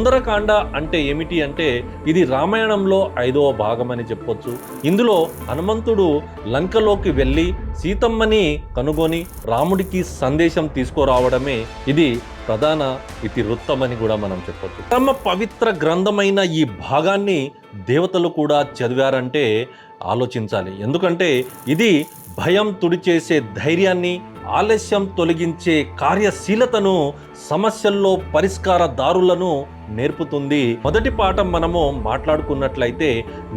సుందరకాండ అంటే ఏమిటి అంటే ఇది రామాయణంలో 5వ భాగం అని చెప్పొచ్చు. ఇందులో హనుమంతుడు లంకలోకి వెళ్ళి సీతమ్మని కనుగొని రాముడికి సందేశం తీసుకురావడమే ఇది ప్రధాన ఇతివృత్తం అని కూడా మనం చెప్పొచ్చు. పరమ పవిత్ర గ్రంథమైన ఈ భాగాన్ని దేవతలు కూడా చదివారంటే ఆలోచించాలి. ఎందుకంటే ఇది భయం తుడిచేసే ధైర్యాన్ని, ఆలస్యం తొలగించే కార్యశీలతను, సమస్యల్లో పరిష్కార దారులను నేర్పుతుంది. మొదటి పాఠం మనము మాట్లాడుకున్నట్లయితే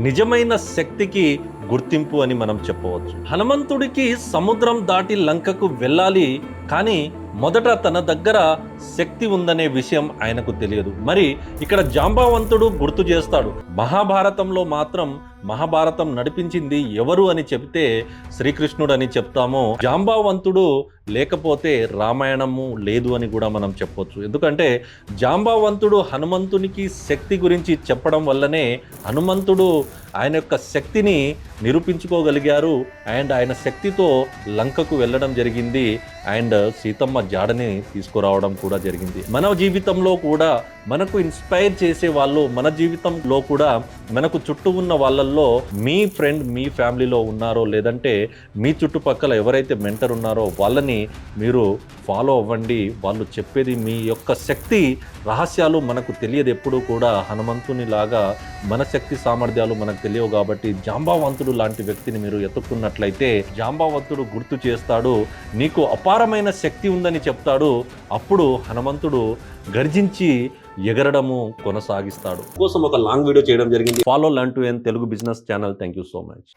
నిజమైన శక్తికి గుర్తింపు అని మనం చెప్పవచ్చు. హనుమంతుడికి సముద్రం దాటి లంకకు వెళ్ళాలి, కానీ మొదట తన దగ్గర శక్తి ఉందనే విషయం ఆయనకు తెలియదు. మరి ఇక్కడ జాంబవంతుడు గుర్తు చేస్తాడు. మహాభారతంలో మాత్రం మహాభారతం నడిపించింది ఎవరు అని చెబితే శ్రీకృష్ణుడు అని చెప్తాము. జాంబవంతుడు లేకపోతే రామాయణము లేదు అని కూడా మనం చెప్పొచ్చు. ఎందుకంటే జాంబవంతుడు హనుమంతునికి శక్తి గురించి చెప్పడం వల్లనే హనుమంతుడు ఆయన యొక్క శక్తిని నిరూపించుకోగలిగారు అండ్ ఆయన శక్తితో లంకకు వెళ్ళడం జరిగింది అండ్ సీతమ్మ జాడని తీసుకురావడం కూడా జరిగింది. మన జీవితంలో కూడా మనకు ఇన్స్పైర్ చేసే వాళ్ళు, మన జీవితంలో కూడా మనకు చుట్టూ ఉన్న వాళ్ళల్లో మీ ఫ్రెండ్ మీ ఫ్యామిలీలో ఉన్నారో లేదంటే మీ చుట్టుపక్కల ఎవరైతే మెంటర్ ఉన్నారో వాళ్ళని మీరు ఫాలో అవ్వండి. వాళ్ళు చెప్పేది మీ యొక్క శక్తి రహస్యాలు మనకు తెలియదు. ఎప్పుడూ కూడా హనుమంతుని లాగా మన శక్తి సామర్థ్యాలు మనకు తెలియవు. కాబట్టి జాంబవంతుడు లాంటి వ్యక్తిని మీరు ఎత్తుక్కున్నట్లయితే జాంబవంతుడు గుర్తు చేస్తాడు, నీకు అపారమైన శక్తి ఉందని చెప్తాడు. అప్పుడు హనుమంతుడు గర్జించి ఎగరడము కొనసాగిస్తాడు. కోసం ఒక లాంగ్ వీడియో చేయడం జరిగింది. Follow learn to earn Telugu business channel. Thank you so much.